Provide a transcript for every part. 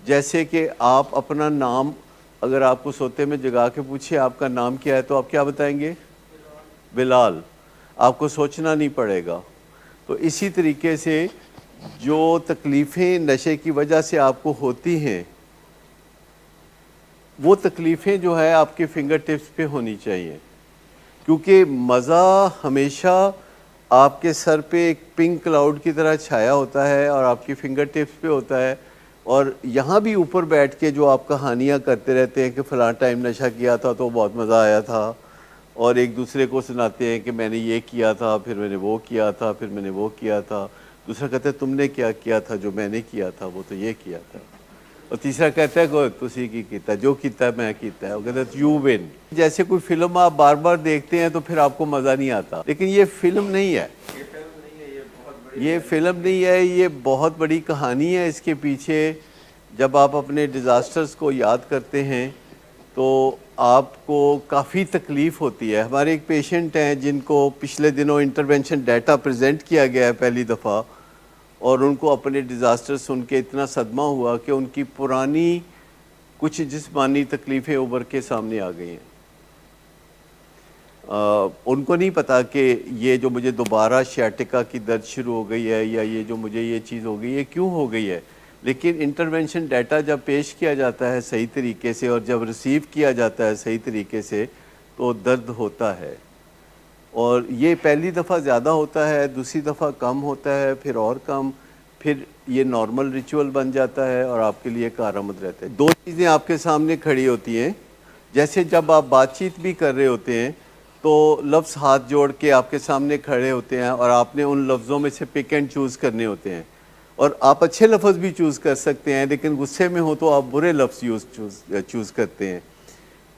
جیسے کہ آپ اپنا نام اگر آپ کو سوتے میں جگا کے پوچھے آپ کا نام کیا ہے تو آپ کیا بتائیں گے؟ بلال. آپ کو سوچنا نہیں پڑے گا. تو اسی طریقے سے جو تکلیفیں نشے کی وجہ سے آپ کو ہوتی ہیں وہ تکلیفیں جو ہے آپ کے فنگر ٹپس پہ ہونی چاہیے، کیونکہ مزہ ہمیشہ آپ کے سر پہ ایک پنک کلاؤڈ کی طرح چھایا ہوتا ہے اور آپ کی فنگر ٹپس پہ ہوتا ہے، اور یہاں بھی اوپر بیٹھ کے جو آپ کہانیاں کرتے رہتے ہیں کہ فلاں ٹائم نشہ کیا تھا تو بہت مزہ آیا تھا، اور ایک دوسرے کو سناتے ہیں کہ میں نے یہ کیا تھا، پھر میں نے وہ کیا تھا، پھر میں نے وہ کیا تھا. دوسرا کہتا ہے تم نے کیا کیا تھا؟ جو میں نے کیا تھا وہ تو یہ کیا تھا. اور تیسرا کہتا ہے کہ تسی کی کیتا، جو کیتا ہے میں کیتا ہے. وہ کہتا ہے یو ون. جیسے کوئی فلم آپ بار بار دیکھتے ہیں تو پھر آپ کو مزہ نہیں آتا، لیکن یہ فلم نہیں ہے، یہ فلم نہیں ہے، یہ بہت بڑی کہانی ہے اس کے پیچھے. جب آپ اپنے ڈیزاسٹرز کو یاد کرتے ہیں تو آپ کو کافی تکلیف ہوتی ہے. ہمارے ایک پیشنٹ ہیں جن کو پچھلے دنوں انٹرونشن ڈیٹا پریزنٹ کیا گیا ہے پہلی دفعہ، اور ان کو اپنے ڈیزاسٹر سن کے اتنا صدمہ ہوا کہ ان کی پرانی کچھ جسمانی تکلیفیں ابھر کے سامنے آ گئی ہیں. ان کو نہیں پتا کہ یہ جو مجھے دوبارہ شیاٹکا کی درد شروع ہو گئی ہے یا یہ جو مجھے یہ چیز ہو گئی ہے کیوں ہو گئی ہے، لیکن انٹرونشن ڈیٹا جب پیش کیا جاتا ہے صحیح طریقے سے اور جب ریسیو کیا جاتا ہے صحیح طریقے سے تو درد ہوتا ہے. اور یہ پہلی دفعہ زیادہ ہوتا ہے، دوسری دفعہ کم ہوتا ہے، پھر اور کم، پھر یہ نارمل ریچول بن جاتا ہے اور آپ کے لیے کارآمد رہتا ہے. دو چیزیں آپ کے سامنے کھڑی ہوتی ہیں، جیسے جب آپ بات چیت بھی کر رہے ہوتے ہیں تو لفظ ہاتھ جوڑ کے آپ کے سامنے کھڑے ہوتے ہیں اور آپ نے ان لفظوں میں سے پک اینڈ چوز کرنے ہوتے ہیں، اور آپ اچھے لفظ بھی چوز کر سکتے ہیں لیکن غصے میں ہو تو آپ برے لفظ چوز کرتے ہیں.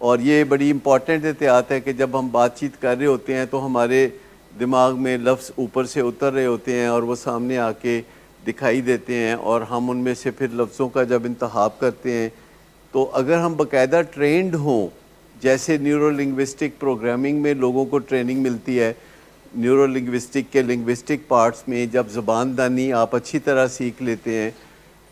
اور یہ بڑی امپورٹنٹ احتیاط ہے کہ جب ہم بات چیت کر رہے ہوتے ہیں تو ہمارے دماغ میں لفظ اوپر سے اتر رہے ہوتے ہیں اور وہ سامنے آ کے دکھائی دیتے ہیں، اور ہم ان میں سے پھر لفظوں کا جب انتخاب کرتے ہیں تو اگر ہم باقاعدہ ٹرینڈ ہوں، جیسے نیورو لنگوسٹک پروگرامنگ میں لوگوں کو ٹریننگ ملتی ہے، نیورو لنگوسٹک کے لنگوسٹک پارٹس میں جب زبان دانی آپ اچھی طرح سیکھ لیتے ہیں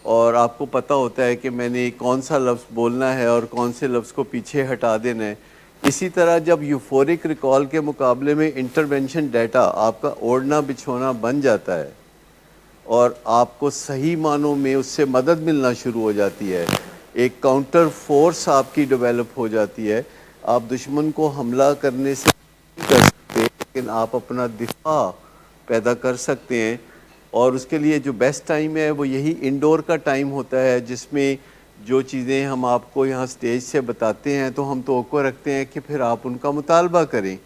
اور آپ کو پتہ ہوتا ہے کہ میں نے کون سا لفظ بولنا ہے اور کون سے لفظ کو پیچھے ہٹا دینا ہے، اسی طرح جب یوفورک ریکال کے مقابلے میں انٹرونشن ڈیٹا آپ کا اوڑھنا بچھونا بن جاتا ہے اور آپ کو صحیح معنوں میں اس سے مدد ملنا شروع ہو جاتی ہے، ایک کاؤنٹر فورس آپ کی ڈیولپ ہو جاتی ہے. آپ دشمن کو حملہ کرنے سے نہیں کر سکتے لیکن آپ اپنا دفاع پیدا کر سکتے ہیں، اور اس کے لیے جو بیسٹ ٹائم ہے وہ یہی انڈور کا ٹائم ہوتا ہے جس میں جو چیزیں ہم آپ کو یہاں سٹیج سے بتاتے ہیں تو ہم توقع رکھتے ہیں کہ پھر آپ ان کا مطالبہ کریں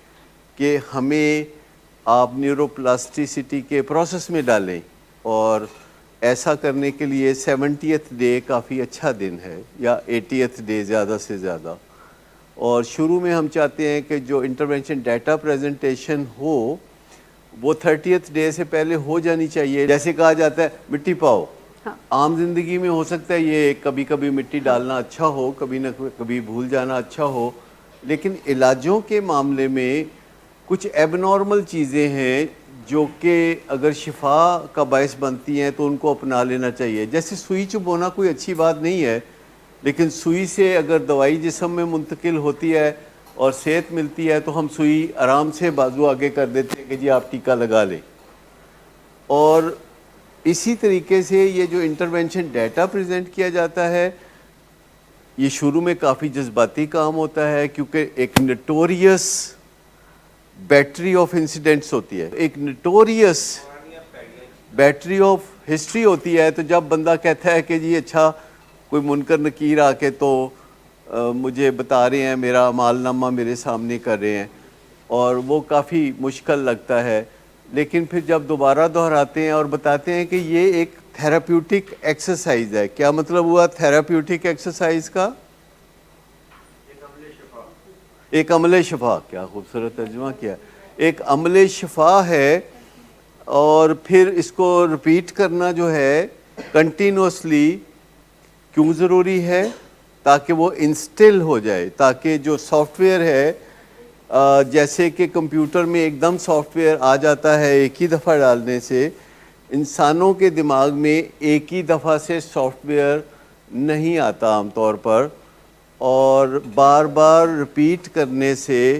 کہ ہمیں آپ نیورو پلاسٹیسٹی کے پروسیس میں ڈالیں. اور ایسا کرنے کے لیے 70th ڈے کافی اچھا دن ہے یا 80th ڈے زیادہ سے زیادہ. اور شروع میں ہم چاہتے ہیں کہ جو انٹرونشن ڈیٹا پریزنٹیشن ہو وہ 30th ڈے سے پہلے ہو جانی چاہیے. جیسے کہا جاتا ہے مٹی پاؤ، عام زندگی میں ہو سکتا ہے یہ کبھی کبھی مٹی ڈالنا اچھا ہو، کبھی نہ کبھی بھول جانا اچھا ہو، لیکن علاجوں کے معاملے میں کچھ ایب نارمل چیزیں ہیں جو کہ اگر شفا کا باعث بنتی ہیں تو ان کو اپنا لینا چاہیے. جیسے سوئی چبونا کوئی اچھی بات نہیں ہے، لیکن سوئی سے اگر دوائی جسم میں منتقل ہوتی ہے اور صحت ملتی ہے تو ہم سوئی آرام سے بازو آگے کر دیتے ہیں کہ جی آپ ٹیکا لگا لیں. اور اسی طریقے سے یہ جو انٹرونشن ڈیٹا پریزنٹ کیا جاتا ہے یہ شروع میں کافی جذباتی کام ہوتا ہے کیونکہ ایک نٹوریس بیٹری آف انسیڈنٹس ہوتی ہے، ایک نٹوریس بیٹری آف ہسٹری ہوتی ہے. تو جب بندہ کہتا ہے کہ جی اچھا کوئی منکر نکیر آ کے تو مجھے بتا رہے ہیں، میرا اعمال نامہ میرے سامنے کر رہے ہیں، اور وہ کافی مشکل لگتا ہے، لیکن پھر جب دوبارہ دہراتے ہیں اور بتاتے ہیں کہ یہ ایک تھیراپیوٹک ایکسرسائز ہے. کیا مطلب ہوا تھیراپیوٹک ایکسرسائز کا؟ ایک عمل شفا. کیا خوبصورت ترجمہ کیا. ایک عمل شفا ہے، اور پھر اس کو رپیٹ کرنا جو ہے کنٹینوسلی کیوں ضروری ہے؟ تاکہ وہ انسٹل ہو جائے، تاکہ جو سافٹ ویئر ہے جیسے کہ کمپیوٹر میں ایک دم سافٹ ویئر آ جاتا ہے ایک ہی دفعہ ڈالنے سے، انسانوں کے دماغ میں ایک ہی دفعہ سے سافٹ ویئر نہیں آتا عام طور پر، اور بار بار رپیٹ کرنے سے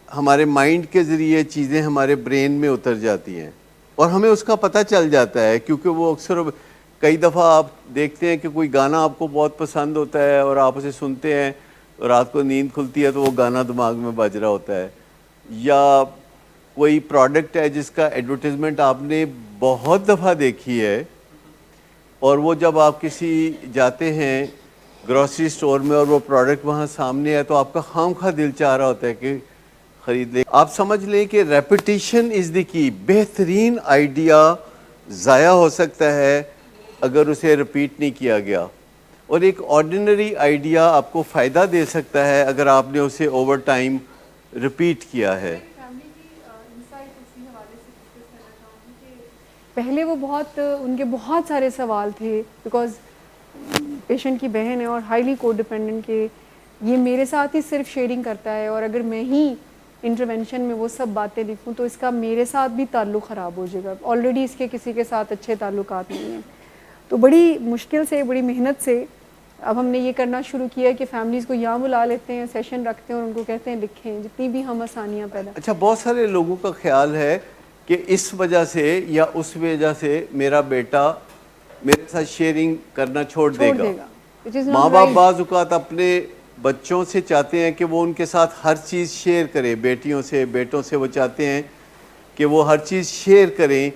ہمارے مائنڈ کے ذریعے چیزیں ہمارے برین میں اتر جاتی ہیں اور ہمیں اس کا پتہ چل جاتا ہے، کیونکہ وہ اکثر کئی دفعہ آپ دیکھتے ہیں کہ کوئی گانا آپ کو بہت پسند ہوتا ہے اور آپ اسے سنتے ہیں، رات کو نیند کھلتی ہے تو وہ گانا دماغ میں بج رہا ہوتا ہے، یا کوئی پروڈکٹ ہے جس کا ایڈورٹیزمنٹ آپ نے بہت دفعہ دیکھی ہے، اور وہ جب آپ کسی جاتے ہیں گروسری سٹور میں اور وہ پروڈکٹ وہاں سامنے ہے تو آپ کا خام خواہ دل چاہ رہا ہوتا ہے کہ خرید لیں۔ آپ سمجھ لیں کہ ریپیٹیشن از دی کی، بہترین آئیڈیا ضائع ہو سکتا ہے اگر اسے رپیٹ نہیں کیا گیا، اور ایک آرڈینری آئیڈیا آپ کو فائدہ دے سکتا ہے اگر آپ نے اسے اوور ٹائم رپیٹ کیا ہے۔ پہلے وہ بہت ان کے بہت سارے سوال تھے، بیکاز پیشنٹ کی بہن ہے اور ہائیلی کو ڈیپینڈنٹ، کہ یہ میرے ساتھ ہی صرف شیئرنگ کرتا ہے اور اگر میں ہی انٹروینشن میں وہ سب باتیں لکھوں تو اس کا میرے ساتھ بھی تعلق خراب ہو جائے گا، آلریڈی اس کے کسی کے ساتھ اچھے تعلقات نہیں ہیں۔ تو بڑی مشکل سے، بڑی محنت سے اب ہم نے یہ کرنا شروع کیا کہ فیملیز کو یہاں بلا لیتے ہیں، سیشن رکھتے ہیں اور ان کو کہتے ہیں لکھیں جتنی بھی ہم آسانیاں پیدا۔ اچھا، بہت سارے لوگوں کا خیال ہے کہ اس وجہ سے یا اس وجہ سے میرا بیٹا میرے ساتھ شیئرنگ کرنا چھوڑ دے گا۔ ماں باپ بعض اوقات اپنے بچوں سے چاہتے ہیں کہ وہ ان کے ساتھ ہر چیز شیئر کریں، بیٹیوں سے، بیٹوں سے وہ چاہتے ہیں کہ وہ ہر چیز شیئر کریں،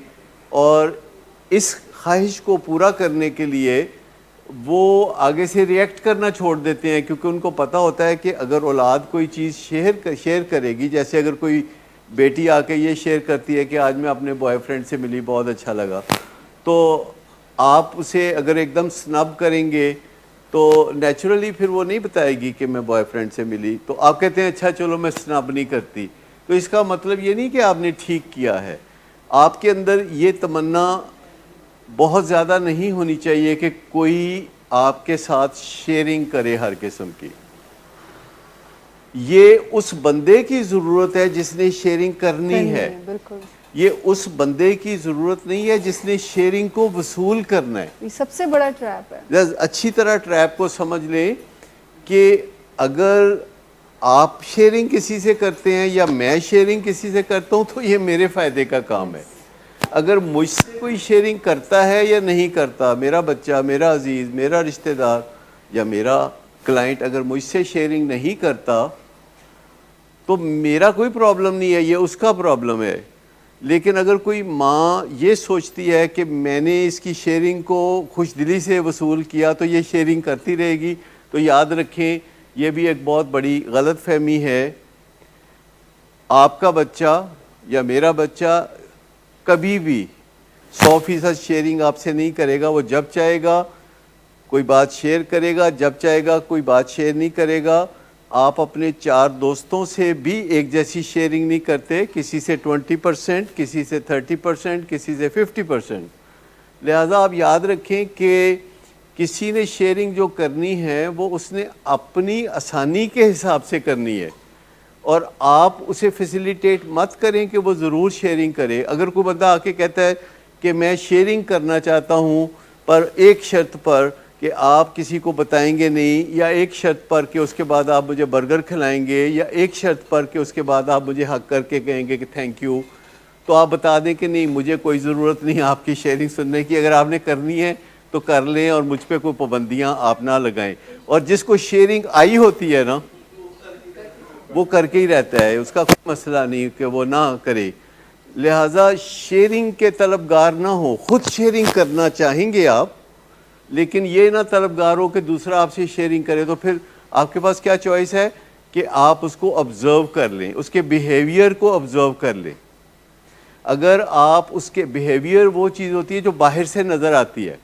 اور اس خواہش کو پورا کرنے کے لیے وہ آگے سے ریئیکٹ کرنا چھوڑ دیتے ہیں، کیونکہ ان کو پتہ ہوتا ہے کہ اگر اولاد کوئی چیز شیئر کرے گی، جیسے اگر کوئی بیٹی آ کے یہ شیئر کرتی ہے کہ آج میں اپنے بوائے فرینڈ سے ملی، بہت اچھا لگا، تو آپ اسے اگر ایک دم سنب کریں گے تو نیچرلی پھر وہ نہیں بتائے گی کہ میں بوائے فرینڈ سے ملی، تو آپ کہتے ہیں اچھا چلو میں سنب نہیں کرتی۔ تو اس کا مطلب یہ نہیں کہ آپ نے ٹھیک کیا ہے، آپ کے اندر یہ تمنا بہت زیادہ نہیں ہونی چاہیے کہ کوئی آپ کے ساتھ شیئرنگ کرے ہر قسم کی۔ یہ اس بندے کی ضرورت ہے جس نے شیئرنگ کرنی ہے، بالکل یہ اس بندے کی ضرورت نہیں ہے جس نے شیئرنگ کو وصول کرنا ہے۔ یہ سب سے بڑا ٹریپ ہے۔ اچھی طرح ٹریپ کو سمجھ لیں کہ اگر آپ شیئرنگ کسی سے کرتے ہیں یا میں شیئرنگ کسی سے کرتا ہوں تو یہ میرے فائدے کا کام ہے۔ اگر مجھ سے کوئی شیئرنگ کرتا ہے یا نہیں کرتا، میرا بچہ، میرا عزیز، میرا رشتہ دار یا میرا کلائنٹ اگر مجھ سے شیئرنگ نہیں کرتا تو میرا کوئی پرابلم نہیں ہے، یہ اس کا پرابلم ہے۔ لیکن اگر کوئی ماں یہ سوچتی ہے کہ میں نے اس کی شیئرنگ کو خوش دلی سے وصول کیا تو یہ شیئرنگ کرتی رہے گی، تو یاد رکھیں یہ بھی ایک بہت بڑی غلط فہمی ہے۔ آپ کا بچہ یا میرا بچہ کبھی بھی 100% شیئرنگ آپ سے نہیں کرے گا، وہ جب چاہے گا کوئی بات شیئر کرے گا، جب چاہے گا کوئی بات شیئر نہیں کرے گا۔ آپ اپنے 4 دوستوں سے بھی ایک جیسی شیئرنگ نہیں کرتے، کسی سے 20%، کسی سے 30%، کسی سے 50%۔ لہٰذا آپ یاد رکھیں کہ کسی نے شیئرنگ جو کرنی ہے وہ اس نے اپنی آسانی کے حساب سے کرنی ہے، اور آپ اسے فیسیلیٹیٹ مت کریں کہ وہ ضرور شیئرنگ کرے۔ اگر کوئی بندہ آ کے کہتا ہے کہ میں شیئرنگ کرنا چاہتا ہوں پر ایک شرط پر کہ آپ کسی کو بتائیں گے نہیں، یا ایک شرط پر کہ اس کے بعد آپ مجھے برگر کھلائیں گے، یا ایک شرط پر کہ اس کے بعد آپ مجھے حق کر کے کہیں گے کہ تھینک یو، تو آپ بتا دیں کہ نہیں مجھے کوئی ضرورت نہیں آپ کی شیئرنگ سننے کی، اگر آپ نے کرنی ہے تو کر لیں اور مجھ پہ کوئی پابندیاں آپ نہ لگائیں۔ اور جس کو شیئرنگ آئی ہوتی ہے نا وہ کر کے ہی رہتا ہے، اس کا کوئی مسئلہ نہیں کہ وہ نہ کرے۔ لہٰذا شیئرنگ کے طلبگار نہ ہو، خود شیئرنگ کرنا چاہیں گے آپ، لیکن یہ نہ طلبگار ہو کہ دوسرا آپ سے شیئرنگ کرے، تو پھر آپ کے پاس کیا چوائس ہے کہ آپ اس کو آبزرو کر لیں، اس کے بیہیویئر کو آبزرو کر لیں۔ اگر آپ اس کے بیہیویئر وہ چیز ہوتی ہے جو باہر سے نظر آتی ہے،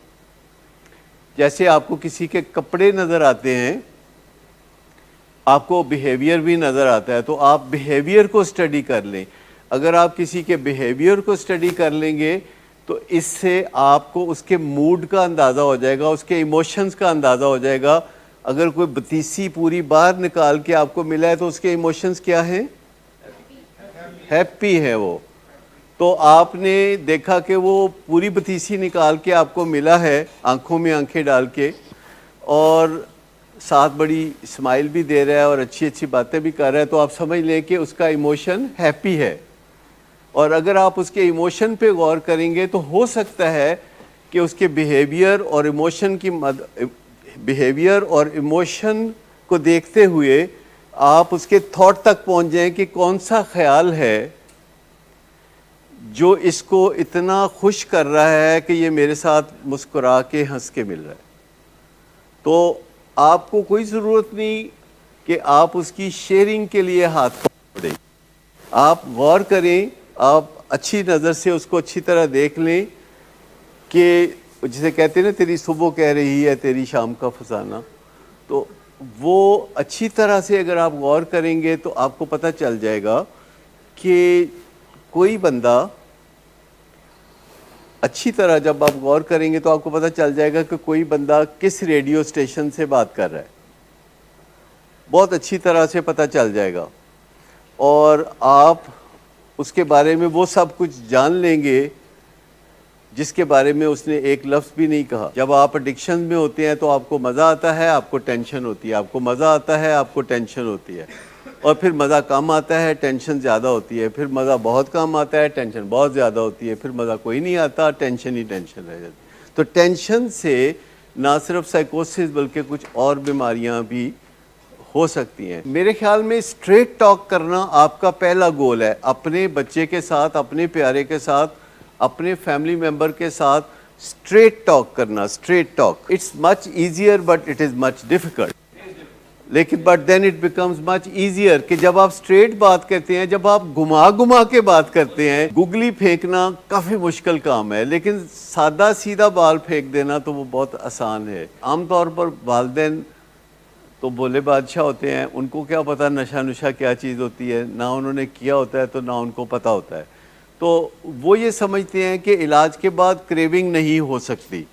جیسے آپ کو کسی کے کپڑے نظر آتے ہیں، آپ کو بیہیویئر بھی نظر آتا ہے، تو آپ بیہیویئر کو اسٹڈی کر لیں۔ اگر آپ کسی کے بیہیویئر کو اسٹڈی کر لیں گے تو اس سے آپ کو اس کے موڈ کا اندازہ ہو جائے گا، اس کے ایموشنز کا اندازہ ہو جائے گا۔ اگر کوئی بتیسی پوری باہر نکال کے آپ کو ملا ہے تو اس کے ایموشنز کیا ہیں؟ ہیپی ہے وہ۔ تو آپ نے دیکھا کہ وہ پوری بتیسی نکال کے آپ کو ملا ہے، آنکھوں میں آنکھیں ڈال کے، اور ساتھ بڑی اسمائل بھی دے رہا ہے اور اچھی اچھی باتیں بھی کر رہا ہے، تو آپ سمجھ لیں کہ اس کا ایموشن ہیپی ہے. اور اگر آپ اس کے ایموشن پہ غور کریں گے تو ہو سکتا ہے کہ اس کے بیہیویئر اور ایموشن کو دیکھتے ہوئے آپ اس کے تھاٹ تک پہنچ جائیں کہ کون سا خیال ہے جو اس کو اتنا خوش کر رہا ہے کہ یہ میرے ساتھ مسکرا کے ہنس کے مل رہا ہے. تو آپ کو کوئی ضرورت نہیں کہ آپ اس کی شیئرنگ کے لیے ہاتھ پکڑیں. آپ غور کریں، آپ اچھی نظر سے اس کو اچھی طرح دیکھ لیں کہ جسے کہتے ہیں نا تیری صبح کہہ رہی ہے تیری شام کا فسانہ، تو وہ اچھی طرح سے اگر آپ غور کریں گے تو آپ کو پتہ چل جائے گا کہ کوئی بندہ اچھی طرح جب آپ غور کریں گے تو آپ کو پتہ چل جائے گا کہ کوئی بندہ کس ریڈیو اسٹیشن سے بات کر رہا ہے. بہت اچھی طرح سے پتہ چل جائے گا اور آپ اس کے بارے میں وہ سب کچھ جان لیں گے جس کے بارے میں اس نے ایک لفظ بھی نہیں کہا. جب آپ ایڈکشن میں ہوتے ہیں تو آپ کو مزہ آتا ہے، آپ کو ٹینشن ہوتی ہے، آپ کو مزہ آتا ہے، آپ کو ٹینشن ہوتی ہے، اور پھر مزہ کم آتا ہے، ٹینشن زیادہ ہوتی ہے، پھر مزہ بہت کم آتا ہے، ٹینشن بہت زیادہ ہوتی ہے، پھر مزہ کوئی نہیں آتا، ٹینشن ہی ٹینشن رہ جاتی. تو ٹینشن سے نہ صرف سائیکوسس بلکہ کچھ اور بیماریاں بھی ہو سکتی ہیں. میرے خیال میں اسٹریٹ ٹاک کرنا آپ کا پہلا گول ہے. اپنے بچے کے ساتھ، اپنے پیارے کے ساتھ، اپنے فیملی ممبر کے ساتھ اسٹریٹ ٹاک کرنا. Street talk it's much easier but it is much difficult. لیکن but then it becomes much easier کہ جب آپ اسٹریٹ بات کرتے ہیں، جب آپ گھما کے بات کرتے ہیں، گگلی پھینکنا کافی مشکل کام ہے، لیکن سادہ سیدھا بال پھینک دینا تو وہ بہت آسان ہے. عام طور پر والدین تو بولے بادشاہ ہوتے ہیں، ان کو کیا پتہ نشہ کیا چیز ہوتی ہے، نہ انہوں نے کیا ہوتا ہے تو نہ ان کو پتہ ہوتا ہے. تو وہ یہ سمجھتے ہیں کہ علاج کے بعد کریونگ نہیں ہو سکتی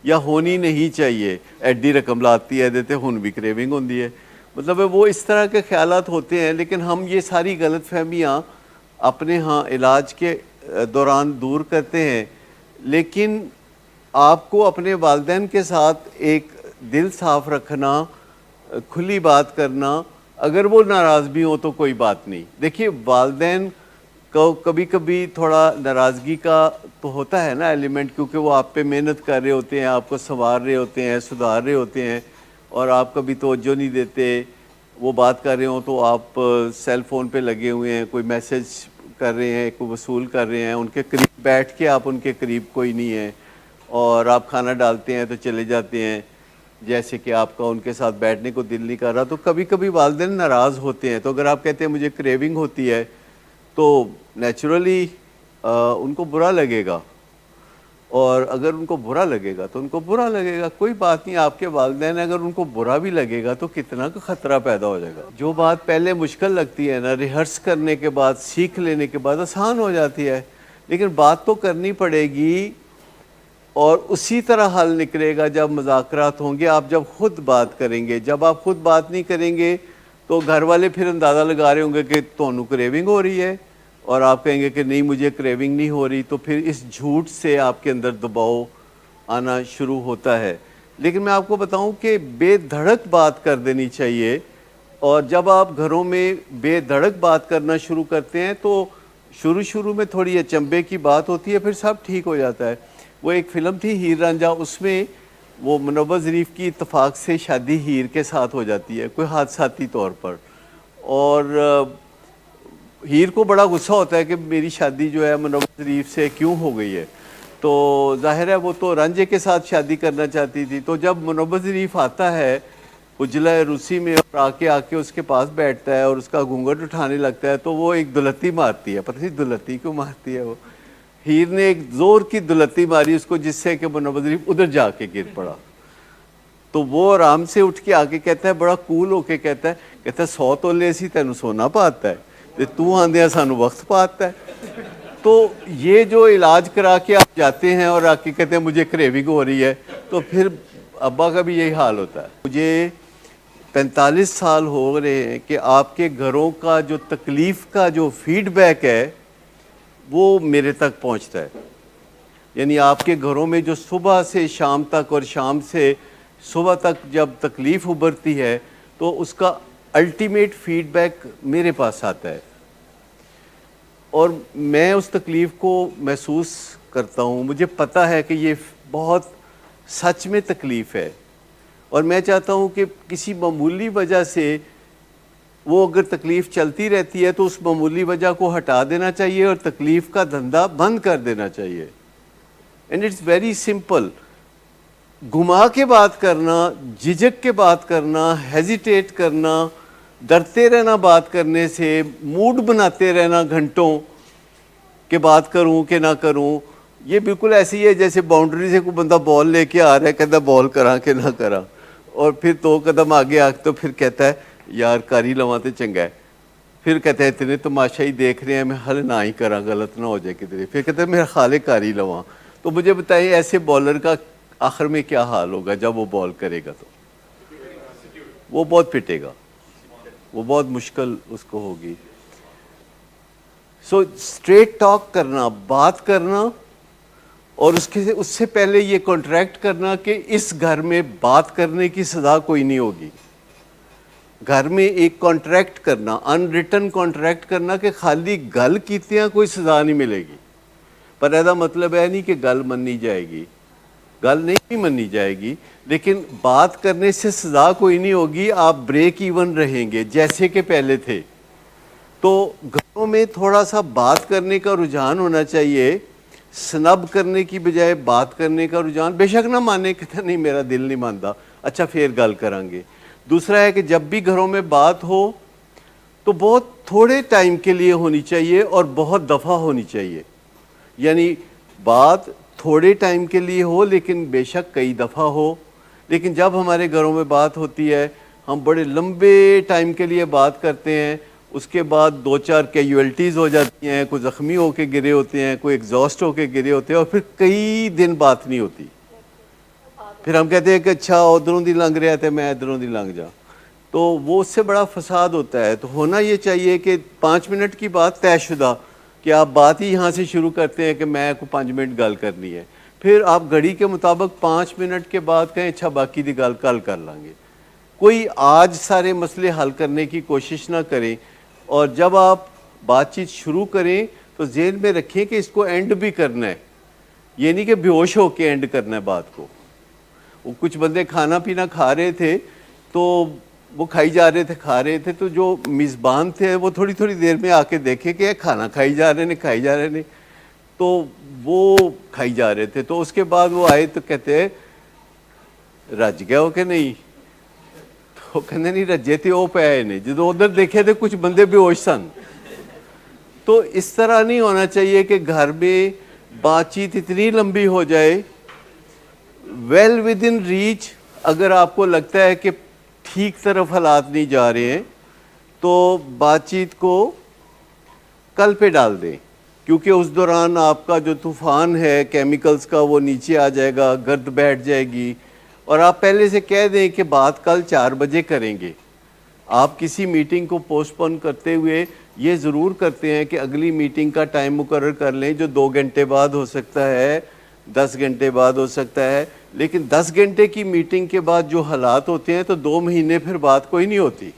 یا ہونی نہیں چاہیے. ایڈی رقم لاتی ہے دیتے ہن بھی کریونگ ہوندی ہے. مطلب وہ اس طرح کے خیالات ہوتے ہیں، لیکن ہم یہ ساری غلط فہمیاں اپنے ہاں علاج کے دوران دور کرتے ہیں. لیکن آپ کو اپنے والدین کے ساتھ ایک دل صاف رکھنا، کھلی بات کرنا، اگر وہ ناراض بھی ہوں تو کوئی بات نہیں. دیکھیے والدین کو کبھی کبھی تھوڑا ناراضگی کا تو ہوتا ہے نا ایلیمنٹ، کیونکہ وہ آپ پہ محنت کر رہے ہوتے ہیں، آپ کو سنوار رہے ہوتے ہیں، سدھار رہے ہوتے ہیں، اور آپ کبھی توجہ نہیں دیتے. وہ بات کر رہے ہوں تو آپ سیل فون پہ لگے ہوئے ہیں، کوئی میسج کر رہے ہیں، کوئی وصول کر رہے ہیں، ان کے قریب بیٹھ کے آپ ان کے قریب کوئی نہیں ہے، اور آپ کھانا ڈالتے ہیں تو چلے جاتے ہیں جیسے کہ آپ کا ان کے ساتھ بیٹھنے کو دل نہیں کر رہا. تو کبھی کبھی والدین ناراض ہوتے ہیں. تو اگر آپ کہتے ہیں مجھے کریونگ ہوتی ہے تو نیچرلی ان کو برا لگے گا، اور اگر ان کو برا لگے گا تو ان کو برا لگے گا، کوئی بات نہیں. آپ کے والدین اگر ان کو برا بھی لگے گا تو کتنا کا خطرہ پیدا ہو جائے گا. جو بات پہلے مشکل لگتی ہے نا، ریہرس کرنے کے بعد، سیکھ لینے کے بعد آسان ہو جاتی ہے. لیکن بات تو کرنی پڑے گی، اور اسی طرح حل نکلے گا جب مذاکرات ہوں گے. آپ جب خود بات کریں گے، جب آپ خود بات نہیں کریں گے تو گھر والے پھر اندازہ لگا رہے ہوں گے کہ تونوں کریونگ ہو رہی ہے، اور آپ کہیں گے کہ نہیں مجھے کریونگ نہیں ہو رہی. تو پھر اس جھوٹ سے آپ کے اندر دباؤ آنا شروع ہوتا ہے. لیکن میں آپ کو بتاؤں کہ بے دھڑک بات کر دینی چاہیے. اور جب آپ گھروں میں بے دھڑک بات کرنا شروع کرتے ہیں تو شروع میں تھوڑی اچنبے کی بات ہوتی ہے، پھر سب ٹھیک ہو جاتا ہے. وہ ایک فلم تھی ہیر رانجھا، اس میں وہ منور ظریف کی اتفاق سے شادی ہیر کے ساتھ ہو جاتی ہے کوئی حادثاتی طور پر، اور ہیر کو بڑا غصہ ہوتا ہے کہ میری شادی جو ہے منور ظریف سے کیوں ہو گئی ہے. تو ظاہر ہے وہ تو رانجھے کے ساتھ شادی کرنا چاہتی تھی. تو جب منور ظریف آتا ہے اجلا روسی میں اور آ کے اس کے پاس بیٹھتا ہے اور اس کا گھونگھٹ اٹھانے لگتا ہے تو وہ ایک دلتی مارتی ہے. پتہ نہیں دلتی کیوں مارتی ہے. وہ ہیر نے ایک زور کی دلتی ماری اس کو، جس سے کہ منور ظریف ادھر جا کے گر پڑا. تو وہ آرام سے اٹھ کے آگے کہتا ہے، بڑا کول ہو کے کہتا ہے 100 تولے سی تینوں سونا پاتا ہے تے تو آندیا سانو وقت پاتا ہے. تو یہ جو علاج کرا کے آپ جاتے ہیں اور آ کے کہتے ہیں مجھے کریونگ ہو رہی ہے، تو پھر ابا کا بھی یہی حال ہوتا ہے. مجھے 45 سال ہو رہے ہیں کہ آپ کے گھروں کا جو تکلیف کا جو فیڈ بیک ہے وہ میرے تک پہنچتا ہے. یعنی آپ کے گھروں میں جو صبح سے شام تک اور شام سے صبح تک جب تکلیف ابھرتی ہے تو اس کا الٹیمیٹ فیڈ بیک میرے پاس آتا ہے، اور میں اس تکلیف کو محسوس کرتا ہوں. مجھے پتہ ہے کہ یہ بہت سچ میں تکلیف ہے، اور میں چاہتا ہوں کہ کسی معمولی وجہ سے وہ اگر تکلیف چلتی رہتی ہے تو اس معمولی وجہ کو ہٹا دینا چاہیے اور تکلیف کا دھندا بند کر دینا چاہیے. And it's very simple. گھما کے بات کرنا، جھجک کے بات کرنا، ہیزیٹیٹ کرنا، ڈرتے رہنا بات کرنے سے، موڈ بناتے رہنا گھنٹوں کہ بات کروں کہ نہ کروں، یہ بالکل ایسی ہے جیسے باؤنڈری سے کوئی بندہ بال لے کے آ رہا ہے، کہتا ہے بال کراں کہ نہ کراں، اور پھر 2 قدم آگے آ تو پھر کہتا ہے یار کاری لواں تے چنگا ہے. پھر کہتا ہے اتنے تماشا ہی دیکھ رہے ہیں، میں حل نہ ہی کراں، غلط نہ ہو جائے کدھر. پھر کہتا ہے میرا خالق کاری لواں. تو مجھے بتائیں ایسے بالر کا آخر میں کیا حال ہوگا جب وہ بال کرے گا؟ تو وہ بہت پٹے گا، وہ بہت مشکل اس کو ہوگی. سو اسٹریٹ ٹاک کرنا، بات کرنا، اور اس سے پہلے یہ کانٹریکٹ کرنا کہ اس گھر میں بات کرنے کی سزا کوئی نہیں ہوگی. گھر میں ایک کانٹریکٹ کرنا، ان ریٹن کانٹریکٹ کرنا کہ خالی گل کیتیاں کوئی سزا نہیں ملے گی. پر ایسا مطلب ہے نہیں کہ گل منی جائے گی، گل نہیں منی جائے گی، لیکن بات کرنے سے سزا کوئی نہیں ہوگی. آپ بریک ایون رہیں گے جیسے کہ پہلے تھے. تو گھروں میں تھوڑا سا بات کرنے کا رجحان ہونا چاہیے، سنب کرنے کی بجائے بات کرنے کا رجحان. بے شک نہ مانے کہ نہیں میرا دل نہیں مانتا، اچھا پھر گل کریں گے. دوسرا ہے کہ جب بھی گھروں میں بات ہو تو بہت تھوڑے ٹائم کے لیے ہونی چاہیے اور بہت دفعہ ہونی چاہیے. یعنی بات تھوڑے ٹائم کے لیے ہو لیکن بے شک کئی دفعہ ہو. لیکن جب ہمارے گھروں میں بات ہوتی ہے ہم بڑے لمبے ٹائم کے لیے بات کرتے ہیں، اس کے بعد 2-4 کیجویلٹیز ہو جاتی ہیں، کوئی زخمی ہو کے گرے ہوتے ہیں، کوئی ایگزاسٹ ہو کے گرے ہوتے ہیں، اور پھر کئی دن بات نہیں ہوتی. پھر ہم کہتے ہیں کہ اچھا ادھروں دی لنگ رہا تھا میں ادھروں دی لنگ جا. تو وہ اس سے بڑا فساد ہوتا ہے. تو ہونا یہ چاہیے کہ 5 منٹ کی بات طے شدہ، کہ آپ بات ہی یہاں سے شروع کرتے ہیں کہ میں کو 5 منٹ گل کرنی ہے. پھر آپ گھڑی کے مطابق 5 منٹ کے بعد کہیں اچھا باقی دی گل کل کر لیں گے. کوئی آج سارے مسئلے حل کرنے کی کوشش نہ کریں، اور جب آپ بات چیت شروع کریں تو ذہن میں رکھیں کہ اس کو اینڈ بھی کرنا ہے. یہ نہیں کہ بے ہوش ہو کے اینڈ کرنا ہے بات کو. وہ کچھ بندے کھانا پینا کھا رہے تھے تو وہ کھائی جا رہے تھے، کھا رہے تھے، تو جو میزبان تھے وہ تھوڑی تھوڑی دیر میں آ کے دیکھے کہ کھانا کھائی جا رہے ہیں، تو وہ کھائی جا رہے تھے. تو اس کے بعد وہ آئے تو کہتے رج گیا ہو کہ نہیں؟ تو کہنے نہیں رجے تھے وہ پے نے. جدو ادھر دیکھے تھے کچھ بندے بے ہوش سن. تو اس طرح نہیں ہونا چاہیے کہ گھر میں بات چیت اتنی لمبی ہو جائے. ویل ود ان ریچ اگر آپ کو لگتا ہے کہ ٹھیک طرف حالات نہیں جا رہے ہیں تو بات چیت کو کل پہ ڈال دیں، کیونکہ اس دوران آپ کا جو طوفان ہے کیمیکلز کا وہ نیچے آ جائے گا، گرد بیٹھ جائے گی. اور آپ پہلے سے کہہ دیں کہ بات کل 4 بجے کریں گے. آپ کسی میٹنگ کو پوسٹ پون کرتے ہوئے یہ ضرور کرتے ہیں کہ اگلی میٹنگ کا ٹائم مقرر کر لیں، جو 2 گھنٹے بعد ہو سکتا ہے، 10 گھنٹے بعد ہو سکتا ہے. لیکن 10 گھنٹے کی میٹنگ کے بعد جو حالات ہوتے ہیں تو 2 مہینے پھر بات کوئی نہیں ہوتی.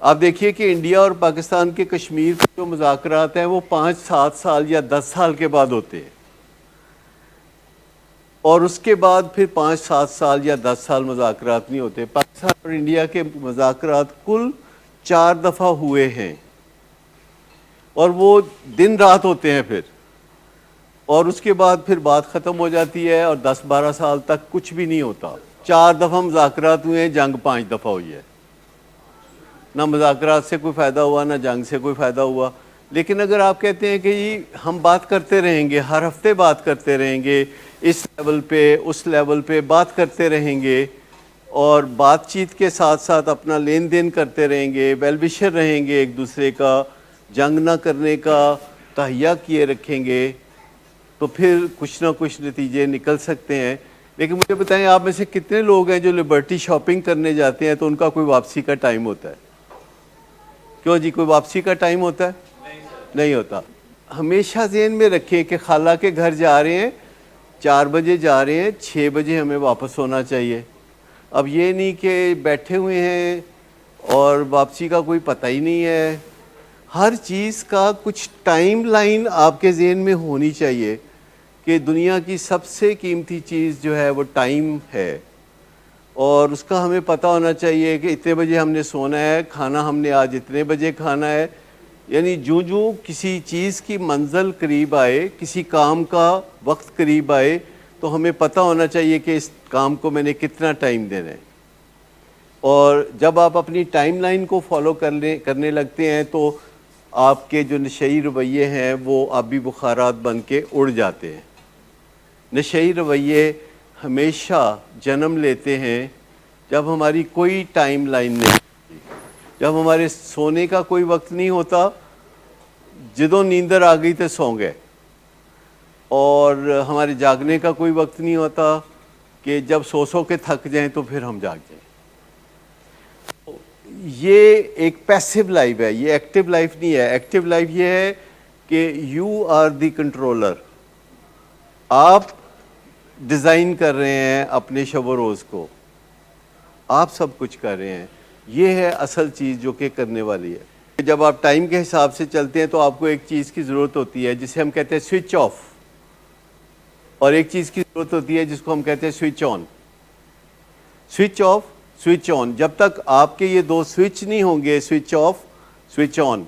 آپ دیکھیے کہ انڈیا اور پاکستان کے کشمیر کے جو مذاکرات ہیں وہ 5-7 سال یا 10 سال کے بعد ہوتے ہیں، اور اس کے بعد پھر 5-7 سال یا 10 سال مذاکرات نہیں ہوتے. پاکستان اور انڈیا کے مذاکرات کل 4 دفعہ ہوئے ہیں، اور وہ دن رات ہوتے ہیں پھر، اور اس کے بعد پھر بات ختم ہو جاتی ہے اور 10-12 سال تک کچھ بھی نہیں ہوتا. 4 دفعہ مذاکرات ہوئے ہیں، جنگ 5 دفعہ ہوئی ہے. نہ مذاکرات سے کوئی فائدہ ہوا نہ جنگ سے کوئی فائدہ ہوا. لیکن اگر آپ کہتے ہیں کہ جی ہم بات کرتے رہیں گے، ہر ہفتے بات کرتے رہیں گے، اس لیول پہ اس لیول پہ بات کرتے رہیں گے، اور بات چیت کے ساتھ ساتھ اپنا لین دین کرتے رہیں گے، ویل وشر رہیں گے، ایک دوسرے کا جنگ نہ کرنے کا تہیہ کیے رکھیں گے، تو پھر کچھ نہ کچھ نتیجے نکل سکتے ہیں. لیکن مجھے بتائیں آپ میں سے کتنے لوگ ہیں جو لبرٹی شاپنگ کرنے جاتے ہیں تو ان کا کوئی واپسی کا ٹائم ہوتا ہے؟ کیوں جی کوئی واپسی کا ٹائم ہوتا ہے؟ نہیں ہوتا. ہمیشہ ذہن میں رکھیں کہ خالہ کے گھر جا رہے ہیں 4 بجے جا رہے ہیں 6 بجے ہمیں واپس ہونا چاہیے. اب یہ نہیں کہ بیٹھے ہوئے ہیں اور واپسی کا کوئی پتہ ہی نہیں ہے. ہر چیز کا کچھ ٹائم لائن آپ کے ذہن میں ہونی چاہیے کہ دنیا کی سب سے قیمتی چیز جو ہے وہ ٹائم ہے, اور اس کا ہمیں پتہ ہونا چاہیے کہ اتنے بجے ہم نے سونا ہے, کھانا ہم نے آج اتنے بجے کھانا ہے. یعنی جو کسی چیز کی منزل قریب آئے, کسی کام کا وقت قریب آئے, تو ہمیں پتہ ہونا چاہیے کہ اس کام کو میں نے کتنا ٹائم دینا ہے. اور جب آپ اپنی ٹائم لائن کو فالو کرنے لگتے ہیں تو آپ کے جو نشئی رویے ہیں وہ آبی بخارات بن کے اڑ جاتے ہیں. نشئی رویے ہمیشہ جنم لیتے ہیں جب ہماری کوئی ٹائم لائن نہیں ہوتی, جب ہمارے سونے کا کوئی وقت نہیں ہوتا, جدوں نیندر آ گئی تو سو گئے, اور ہمارے جاگنے کا کوئی وقت نہیں ہوتا کہ جب سو کے تھک جائیں تو پھر ہم جاگ جائیں. یہ ایک پیسیو لائف ہے, یہ ایکٹیو لائف نہیں ہے. ایکٹیو لائف یہ ہے کہ یو آر دی کنٹرولر, آپ ڈیزائن کر رہے ہیں اپنے شب و روز کو, آپ سب کچھ کر رہے ہیں. یہ ہے اصل چیز جو کہ کرنے والی ہے. جب آپ ٹائم کے حساب سے چلتے ہیں تو آپ کو ایک چیز کی ضرورت ہوتی ہے جسے ہم کہتے ہیں سوئچ آف, اور ایک چیز کی ضرورت ہوتی ہے جس کو ہم کہتے ہیں switch on. Switch off, switch on, جب تک آپ کے یہ دو سوئچ نہیں ہوں گے, سوئچ آف سوئچ آن,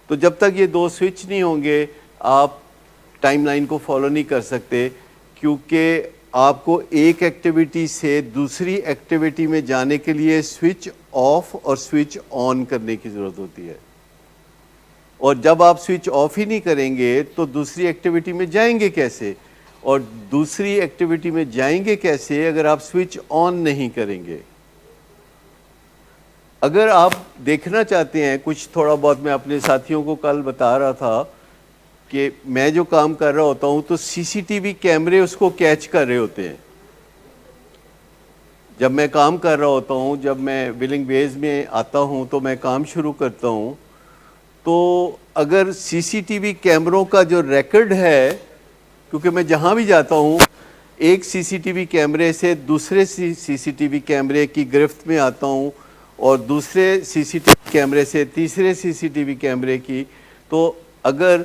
تو جب تک یہ دو سوئچ نہیں ہوں گے آپ ٹائم لائن کو فالو نہیں کر سکتے, کیونکہ آپ کو ایک ایکٹیویٹی سے دوسری ایکٹیویٹی میں جانے کے لیے سوئچ آف اور سوئچ آن کرنے کی ضرورت ہوتی ہے. اور جب آپ سوئچ آف ہی نہیں کریں گے تو دوسری ایکٹیویٹی میں جائیں گے کیسے, اور دوسری ایکٹیویٹی میں جائیں گے کیسے اگر آپ سوئچ آن نہیں کریں گے. اگر آپ دیکھنا چاہتے ہیں کچھ تھوڑا بہت, میں اپنے ساتھیوں کو کل بتا رہا تھا کہ میں جو کام کر رہا ہوتا ہوں تو سی سی ٹی وی کیمرے اس کو کیچ کر رہے ہوتے ہیں. جب میں کام کر رہا ہوتا ہوں, جب میں ولنگ ویز میں آتا ہوں تو میں کام شروع کرتا ہوں, تو اگر سی سی ٹی وی کیمروں کا جو ریکارڈ ہے, کیونکہ میں جہاں بھی جاتا ہوں ایک سی سی ٹی وی کیمرے سے دوسرے سی سی ٹی وی کیمرے کی گرفت میں آتا ہوں, اور دوسرے سی سی ٹی وی کیمرے سے تیسرے سی سی ٹی وی کیمرے کی, تو اگر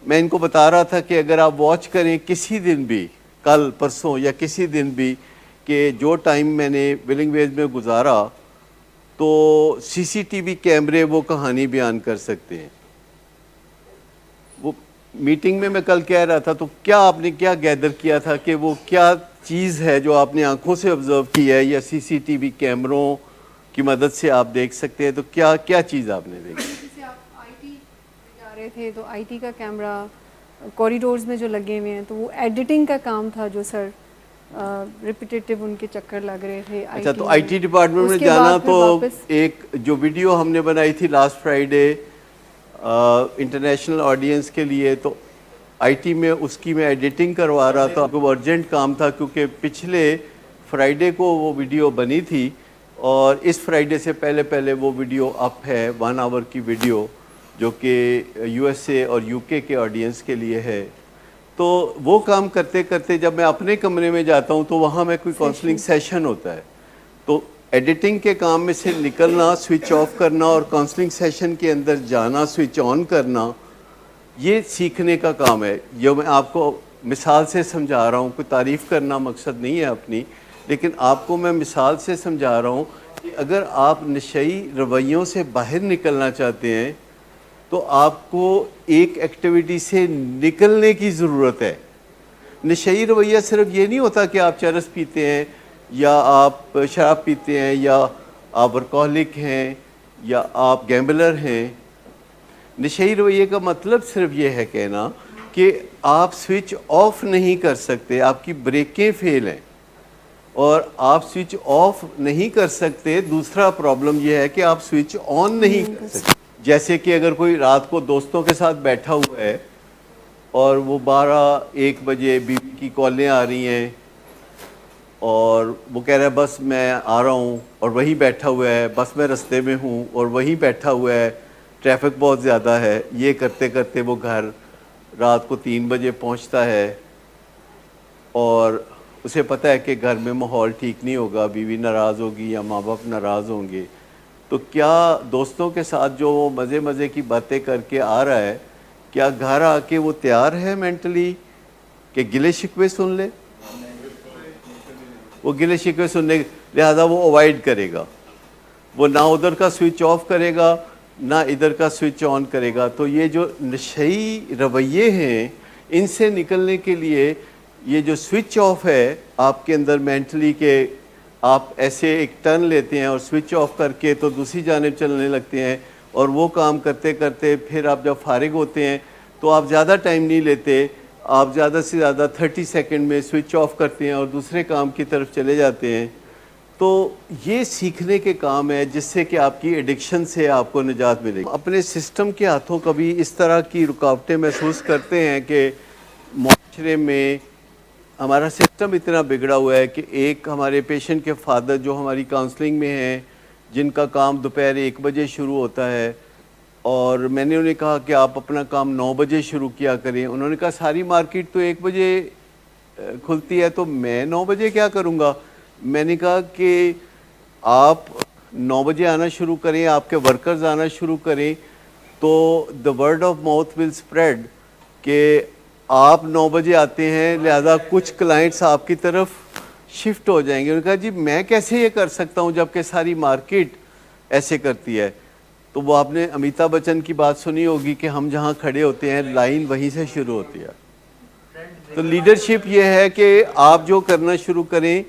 میں ان کو بتا رہا تھا کہ اگر آپ واچ کریں کسی دن بھی, کل پرسوں یا کسی دن بھی, کہ جو ٹائم میں نے ولنگ ویز میں گزارا, تو سی سی ٹی وی کیمرے وہ کہانی بیان کر سکتے ہیں. وہ میٹنگ میں کل کہہ رہا تھا, تو کیا آپ نے کیا گیدر کیا تھا کہ وہ کیا چیز ہے جو آپ نے آنکھوں سے آبزرو کی ہے یا سی سی ٹی وی کیمروں کی مدد سے آپ دیکھ سکتے ہیں, تو کیا چیز آپ نے دیکھی؟ جیسے آپ آئی ٹی جا رہے تھے تو آئی ٹی کا کیمرہ کوریڈورز میں جو لگے ہوئے ہیں, تو وہ ایڈیٹنگ کا کام تھا جو سر ریپیٹیٹیو ان کے چکر لگ رہے تھے. اچھا, تو آئی ٹی ڈپارٹمنٹ میں جانا, تو ایک جو ویڈیو ہم نے بنائی تھی لاسٹ فرائیڈے انٹرنیشنل آڈینس کے لیے, تو آئی ٹی میں اس کی میں ایڈیٹنگ کروا رہا تھا. وہ ارجنٹ کام تھا کیونکہ پچھلے فرائیڈے کو وہ ویڈیو بنی تھی, اور اس فرائیڈے سے پہلے وہ ویڈیو اپ ہے 1 آور کی ویڈیو, جو کہ یو ایس اے اور یو کے آڈینس کے لیے ہے. تو وہ کام کرتے کرتے جب میں اپنے کمرے میں جاتا ہوں تو وہاں میں کوئی کاؤنسلنگ سیشن ہوتا ہے, تو ایڈیٹنگ کے کام میں سے نکلنا, سوئچ آف کرنا, اور کاؤنسلنگ سیشن کے اندر جانا, سوئچ آن کرنا, یہ سیکھنے کا کام ہے. جو میں آپ کو مثال سے سمجھا رہا ہوں, کوئی تعریف کرنا مقصد نہیں ہے اپنی, لیکن آپ کو میں مثال سے سمجھا رہا ہوں کہ اگر آپ نشئی رویوں سے باہر نکلنا چاہتے ہیں تو آپ کو ایک ایکٹیویٹی سے نکلنے کی ضرورت ہے. نشئی رویہ صرف یہ نہیں ہوتا کہ آپ چرس پیتے ہیں یا آپ شراب پیتے ہیں یا آپ ورکوہولک ہیں یا آپ گیمبلر ہیں. نشئی رویے کا مطلب صرف یہ ہے کہنا کہ آپ سوئچ آف نہیں کر سکتے, آپ کی بریکیں فیل ہیں اور آپ سوئچ آف نہیں کر سکتے. دوسرا پرابلم یہ ہے کہ آپ سوئچ آن نہیں کر سکتے. جیسے کہ اگر کوئی رات کو دوستوں کے ساتھ بیٹھا ہوا ہے اور وہ 12-1 بجے بیوی کی کالیں آ رہی ہیں اور وہ کہہ رہا ہے بس میں آ رہا ہوں, اور وہیں بیٹھا ہوا ہے, بس میں رستے میں ہوں اور وہیں بیٹھا ہوا ہے, ٹریفک بہت زیادہ ہے, یہ کرتے کرتے وہ گھر رات کو 3 بجے پہنچتا ہے, اور اسے پتہ ہے کہ گھر میں ماحول ٹھیک نہیں ہوگا, بیوی ناراض ہوگی یا ماں باپ ناراض ہوں گے, تو کیا دوستوں کے ساتھ جو وہ مزے کی باتیں کر کے آ رہا ہے, کیا گھر آ کے وہ تیار ہے مینٹلی کہ گلے شکوے سن لے؟ وہ گلے شکوے سننے, لہذا وہ اوائڈ کرے گا, وہ نہ ادھر کا سوئچ آف کرے گا نہ ادھر کا سوئچ آن کرے گا. تو یہ جو نشئی رویے ہیں, ان سے نکلنے کے لیے یہ جو سوئچ آف ہے آپ کے اندر مینٹلی, کہ آپ ایسے ایک ٹرن لیتے ہیں اور سوئچ آف کر کے تو دوسری جانب چلنے لگتے ہیں, اور وہ کام کرتے کرتے پھر آپ جب فارغ ہوتے ہیں تو آپ زیادہ ٹائم نہیں لیتے, آپ زیادہ سے زیادہ 30 سیکنڈ میں سوئچ آف کرتے ہیں اور دوسرے کام کی طرف چلے جاتے ہیں. تو یہ سیکھنے کے کام ہے جس سے کہ آپ کی ایڈکشن سے آپ کو نجات ملے گی. اپنے سسٹم کے ہاتھوں کبھی اس طرح کی رکاوٹیں محسوس کرتے ہیں کہ معاشرے میں ہمارا سسٹم اتنا بگڑا ہوا ہے کہ ایک ہمارے پیشنٹ کے فادر جو ہماری کاؤنسلنگ میں ہیں, جن کا کام دوپہر 1 بجے شروع ہوتا ہے, اور میں نے انہیں کہا کہ آپ اپنا کام 9 بجے شروع کیا کریں. انہوں نے کہا ساری مارکیٹ تو 1 بجے کھلتی ہے تو میں 9 بجے کیا کروں گا. میں نے کہا کہ آپ 9 بجے آنا شروع کریں, آپ کے ورکرز آنا شروع کریں, تو the word of mouth will spread کہ آپ 9 بجے آتے ہیں, لہذا کچھ کلائنٹس آپ کی طرف شفٹ ہو جائیں گے. انہوں نے کہا جی میں کیسے یہ کر سکتا ہوں جب کہ ساری مارکیٹ ایسے کرتی ہے. تو وہ آپ نے امیتابھ بچن کی بات سنی ہوگی کہ ہم جہاں کھڑے ہوتے ہیں لائن وہیں سے شروع ہوتی ہے. تو لیڈرشپ یہ ہے کہ آپ جو کرنا شروع کریں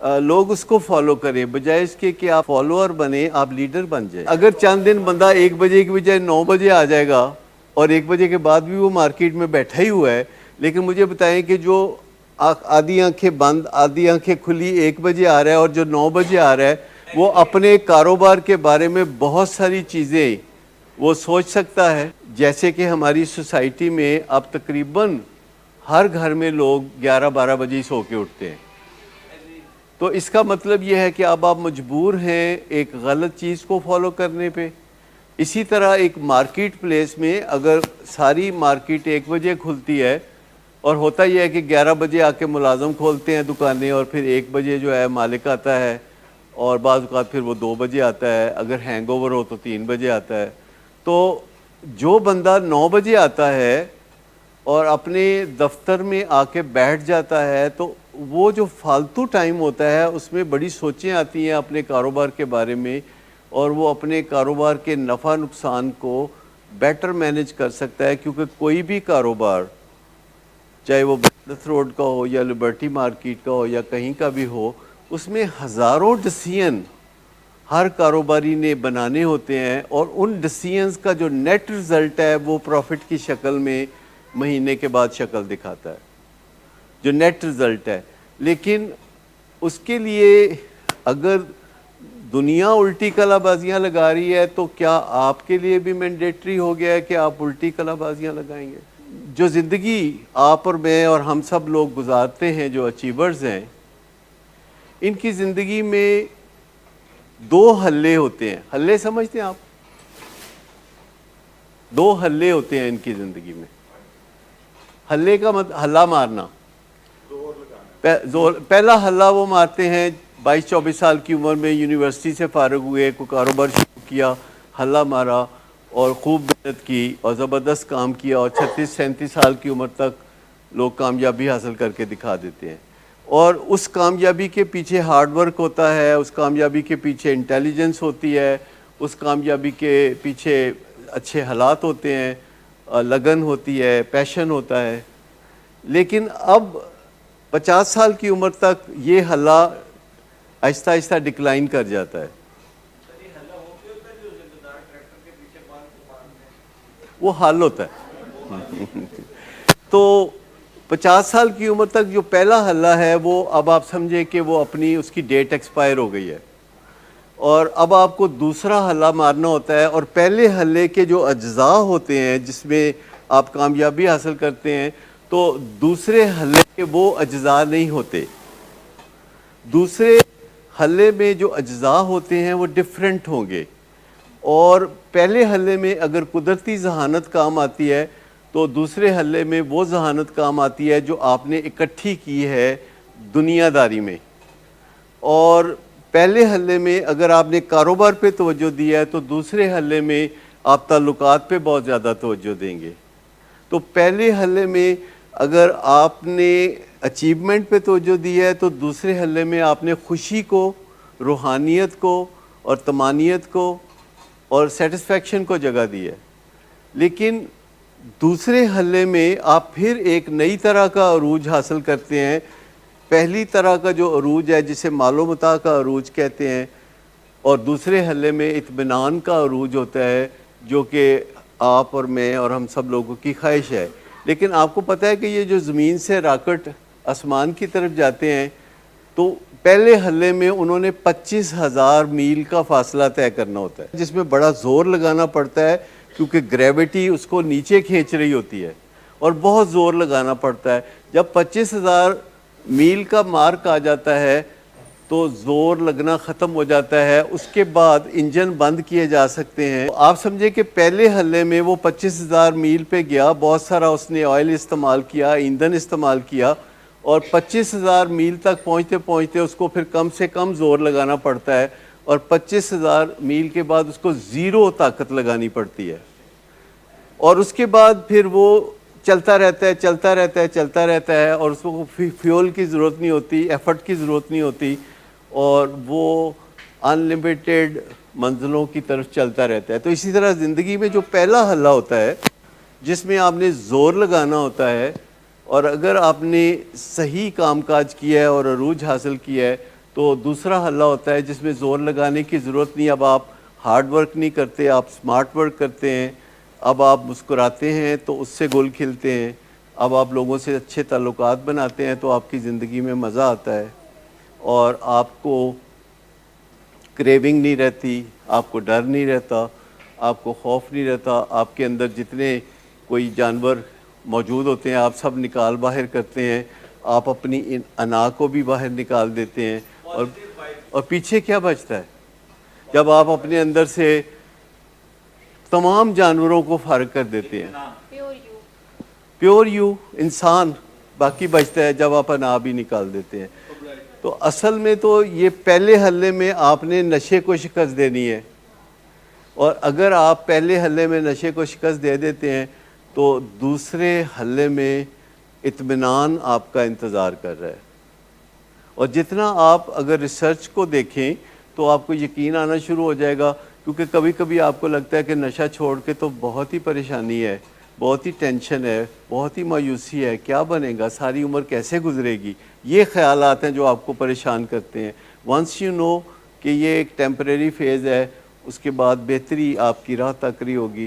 لوگ اس کو فالو کریں, بجائے اس کے کہ آپ فالوور بنیں, آپ لیڈر بن جائیں. اگر چند دن بندہ 1 بجے کی بجائے 9 بجے آ جائے گا اور 1 بجے کے بعد بھی وہ مارکیٹ میں بیٹھا ہی ہوا ہے, لیکن مجھے بتائیں کہ جو آدھی آنکھیں بند آدھی آنکھیں کھلی 1 بجے آ رہا ہے اور جو 9 بجے آ رہا ہے, وہ اپنے کاروبار کے بارے میں بہت ساری چیزیں وہ سوچ سکتا ہے. جیسے کہ ہماری سوسائٹی میں اب تقریباً ہر گھر میں لوگ 11-12 بجے ہی سو کے اٹھتے ہیں. تو اس کا مطلب یہ ہے کہ اب آپ مجبور ہیں ایک غلط چیز کو فالو کرنے پہ. اسی طرح ایک مارکیٹ پلیس میں اگر ساری مارکیٹ 1 بجے کھلتی ہے, اور ہوتا یہ ہے کہ 11 بجے آ کے ملازم کھولتے ہیں دکانیں, اور پھر 1 بجے جو ہے مالک آتا ہے, اور بعض اوقات پھر وہ 2 بجے آتا ہے, اگر ہینگ اوور ہو تو 3 بجے آتا ہے. تو جو بندہ 9 بجے آتا ہے اور اپنے دفتر میں آ کے بیٹھ جاتا ہے, تو وہ جو فالتو ٹائم ہوتا ہے اس میں بڑی سوچیں آتی ہیں اپنے کاروبار کے بارے میں, اور وہ اپنے کاروبار کے نفع نقصان کو بیٹر مینیج کر سکتا ہے. کیونکہ کوئی بھی کاروبار چاہے وہ بھارت روڈ کا ہو یا لبرٹی مارکیٹ کا ہو یا کہیں کا بھی ہو, اس میں ہزاروں ڈسیزن ہر کاروباری نے بنانے ہوتے ہیں, اور ان ڈسیزنز کا جو نیٹ رزلٹ ہے وہ پروفٹ کی شکل میں مہینے کے بعد شکل دکھاتا ہے, جو نیٹ رزلٹ ہے. لیکن اس کے لیے اگر دنیا الٹی کلا بازیاں لگا رہی ہے, تو کیا آپ کے لیے بھی مینڈیٹری ہو گیا ہے کہ آپ الٹی کلا بازیاں لگائیں گے؟ جو زندگی آپ اور میں اور ہم سب لوگ گزارتے ہیں, جو اچیورز ہیں, ان کی زندگی میں 2 حلے ہوتے ہیں. حلے سمجھتے ہیں آپ؟ 2 حلے ہوتے ہیں ان کی زندگی میں. حلے کا مطلب حلہ مارنا, پہلا حلہ وہ مارتے ہیں 22-24 سال کی عمر میں, یونیورسٹی سے فارغ ہوئے, کوئی کاروبار شروع کیا, حلہ مارا اور خوب محنت کی اور زبردست کام کیا, اور 36-37 سال کی عمر تک لوگ کامیابی حاصل کر کے دکھا دیتے ہیں. اور اس کامیابی کے پیچھے ہارڈ ورک ہوتا ہے, اس کامیابی کے پیچھے انٹیلیجنس ہوتی ہے, اس کامیابی کے پیچھے اچھے حالات ہوتے ہیں, لگن ہوتی ہے, پیشن ہوتا ہے. لیکن اب 50 سال کی عمر تک یہ حلہ آہستہ آہستہ ڈکلائن کر جاتا ہے. وہ حل ہوتا ہے. تو 50 سال کی عمر تک جو پہلا حلہ ہے وہ اب آپ سمجھیں کہ وہ اپنی اس کی ڈیٹ ایکسپائر ہو گئی ہے, اور اب آپ کو دوسرا حلہ مارنا ہوتا ہے. اور پہلے حلے کے جو اجزاء ہوتے ہیں جس میں آپ کامیابی حاصل کرتے ہیں, تو دوسرے حلے کے وہ اجزاء نہیں ہوتے. دوسرے حلے میں جو اجزاء ہوتے ہیں وہ ڈیفرنٹ ہوں گے, اور پہلے حلے میں اگر قدرتی ذہانت کام آتی ہے تو دوسرے حلے میں وہ ذہانت کام آتی ہے جو آپ نے اکٹھی کی ہے دنیا داری میں. اور پہلے حلے میں اگر آپ نے کاروبار پہ توجہ دیا ہے تو دوسرے حلے میں آپ تعلقات پہ بہت زیادہ توجہ دیں گے. تو پہلے حلے میں اگر آپ نے اچیومنٹ پہ توجہ دی ہے تو دوسرے حلے میں آپ نے خوشی کو، روحانیت کو اور طمانینت کو اور سیٹسفیکشن کو جگہ دی ہے. لیکن دوسرے حلے میں آپ پھر ایک نئی طرح کا عروج حاصل کرتے ہیں. پہلی طرح کا جو عروج ہے جسے مال و متاع کا عروج کہتے ہیں، اور دوسرے حلے میں اطمینان کا عروج ہوتا ہے جو کہ آپ اور میں اور ہم سب لوگوں کی خواہش ہے. لیکن آپ کو پتہ ہے کہ یہ جو زمین سے راکٹ آسمان کی طرف جاتے ہیں تو پہلے حلے میں انہوں نے 25,000 میل کا فاصلہ طے کرنا ہوتا ہے، جس میں بڑا زور لگانا پڑتا ہے کیونکہ گریوٹی اس کو نیچے کھینچ رہی ہوتی ہے اور بہت زور لگانا پڑتا ہے. جب 25,000 میل کا مارک آ جاتا ہے تو زور لگنا ختم ہو جاتا ہے. اس کے بعد انجن بند کیے جا سکتے ہیں. آپ سمجھے کہ پہلے حلے میں وہ 25,000 میل پہ گیا، بہت سارا اس نے آئل استعمال کیا، ایندھن استعمال کیا، اور 25,000 میل تک پہنچتے پہنچتے اس کو پھر کم سے کم زور لگانا پڑتا ہے، اور 25,000 میل کے بعد اس کو زیرو طاقت لگانی پڑتی ہے. اور اس کے بعد پھر وہ چلتا رہتا ہے چلتا رہتا ہے چلتا رہتا ہے، اور اس کو فیول کی ضرورت نہیں ہوتی، ایفرٹ کی ضرورت نہیں ہوتی، اور وہ ان لمیٹیڈ منزلوں کی طرف چلتا رہتا ہے. تو اسی طرح زندگی میں جو پہلا حلہ ہوتا ہے جس میں آپ نے زور لگانا ہوتا ہے، اور اگر آپ نے صحیح کام کاج کیا ہے اور عروج حاصل کیا ہے، تو دوسرا حلہ ہوتا ہے جس میں زور لگانے کی ضرورت نہیں. اب آپ ہارڈ ورک نہیں کرتے، آپ اسمارٹ ورک کرتے ہیں. اب آپ مسکراتے ہیں تو اس سے گل کھلتے ہیں. اب آپ لوگوں سے اچھے تعلقات بناتے ہیں تو آپ کی زندگی میں مزہ آتا ہے، اور آپ کو کریونگ نہیں رہتی، آپ کو ڈر نہیں رہتا، آپ کو خوف نہیں رہتا. آپ کے اندر جتنے کوئی جانور موجود ہوتے ہیں آپ سب نکال باہر کرتے ہیں. آپ اپنی انا کو بھی باہر نکال دیتے ہیں. اور پیچھے کیا بچتا ہے جب آپ اپنے اندر سے تمام جانوروں کو فارغ کر دیتے ہیں؟ پیور یو، انسان باقی بچتا ہے جب آپ انا بھی نکال دیتے ہیں. تو اصل میں تو یہ پہلے حلے میں آپ نے نشے کو شکست دینی ہے، اور اگر آپ پہلے حلے میں نشے کو شکست دے دیتے ہیں تو دوسرے حلے میں اطمینان آپ کا انتظار کر رہا ہے. اور جتنا آپ اگر ریسرچ کو دیکھیں تو آپ کو یقین آنا شروع ہو جائے گا، کیونکہ کبھی کبھی آپ کو لگتا ہے کہ نشہ چھوڑ کے تو بہت ہی پریشانی ہے، بہت ہی ٹینشن ہے، بہت ہی مایوسی ہے، کیا بنے گا، ساری عمر کیسے گزرے گی. یہ خیالات ہیں جو آپ کو پریشان کرتے ہیں. ونس یو نو کہ یہ ایک ٹیمپریری فیز ہے، اس کے بعد بہتری آپ کی راہ تک رہی ہوگی.